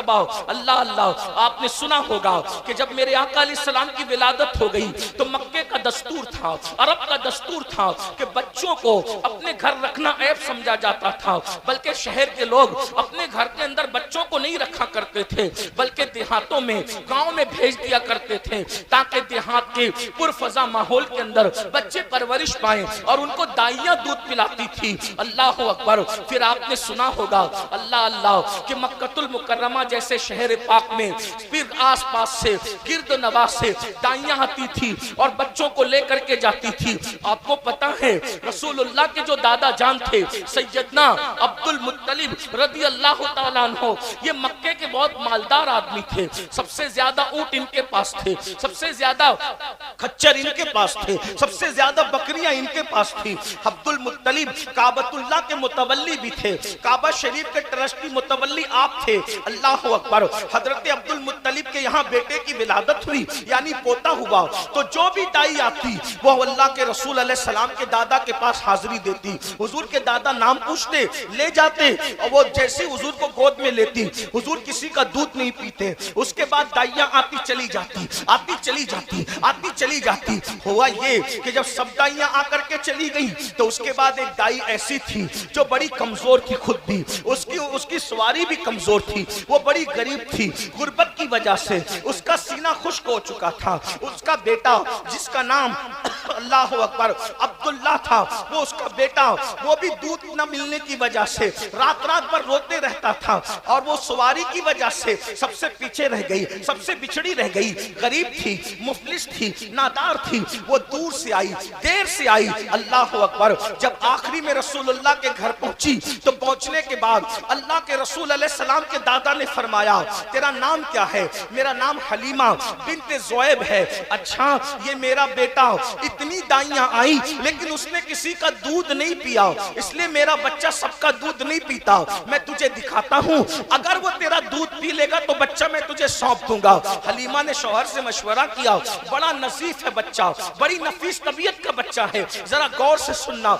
सहाबा अल्लाह अल्लाह, आपने सुना होगा कि जब मेरे आका अलैहिस्सलाम की विलादत हो गई तो मक्के का दस्तूर था, अरब का दस्तूर था कि बच्चों को अपने घर रखना ऐब समझा जाता था, बल्कि शहर के लोग अपने घर के अंदर बच्चों को नहीं रखा करते थे, बल्कि देहातों में, गांव में भेज दिया करते थे ताकि देहात के पुरफजा माहौल के अंदर बच्चे परवरिश पाएं, और उनको दाइयां दूध पिलाती थी। अल्लाह अकबर। फिर आपने सुना होगा अल्लाह अल्लाह कि मक्कतुल मुकर्रमा जैसे शहर पाक में फिर आस पास से गिर्द नवाज से दाइयां आती थी और बच्चों को लेकर के जाती थी। आपको पता है रसूलुल्लाह के जो दादा जान थे सैयदना अब्दुल मुत्तलिब रदी अल्लाह तआला अन्हु, ये मक्के के बहुत मालदार आदमी थे, सबसे ज्यादा ऊंट इनके पास थे, सबसे ज्यादा खच्चर इनके पास थे, सबसे ज्यादा बकरियां इनके पास थी। अब्दुल मुत्तलिब काबतुल्लाह के मुतवल्ली भी थे, काबा शरीफ के ट्रस्टी मुतवल्ली आप थे। अल्लाह अकबर। हजरत अब्दुल मुत्तलिब के यहाँ बेटे की विलादत हुई यानी पोता हुआ, तो जो भी दाई आती वो अल्लाह के रसूल अलैहि सलाम के दादा के पास हाजिरी देती, हुजूर के दादा नाम पूछते, ले जाते, और वो जैसे हुजूर को गोद में लेती, हुजूर किसी का दूध नहीं पीते। उसके बाद दाइयां आती चली जाती, आती चली जाती, आती चली जाती। हुआ ये कि जब सब दाइयां आकर के चली गई तो उसके बाद एक दाई ऐसी थी जो बड़ी कमजोर थी, खुद भी उसकी सवारी भी कमजोर थी, वो बड़ी गरीब थी, गुर्बत की वजह से उसका सीना खुश्क हो चुका था। उसका बेटा जिसका नाम अल्लाह अकबर अब्दुल्लाह था, वो उसका बेटा वो भी दूध न मिलने की वजह से रात रात भर रोते रहता था, और वो सवारी की वजह से सबसे पीछे रह गई, सबसे बिछड़ी रह गई, गरीब थी, मुफलिस थी, नादार थी। वो दूर से आई, देर से आई। अल्लाह अकबर। जब आखिरी में रसूलुल्लाह के घर पहुंची तो पहुंचने के बाद अल्लाह के रसूल अलैहि सलाम के दादा ने फरमाया, तेरा नाम क्या है? मेरा नाम हलीमा बिन्ते ज़ुएब है। अच्छा, ये मेरा बेटा, इतनी दाइयां आई लेकिन उसने किसी का दूध नहीं पिया, इसलिए मेरा बच्चा सबका दूध नहीं पीता। मैं तुझे दिखाता हूँ, अगर वो तेरा दूध पी लेगा तो बच्चा मैं तुझे सौंप दूंगा। हलीमा ने शौहर से मशवरा किया, बड़ा नजीफ है बच्चा, बड़ी नफीस तबीयत का बच्चा है, जरा गौर से सुनना।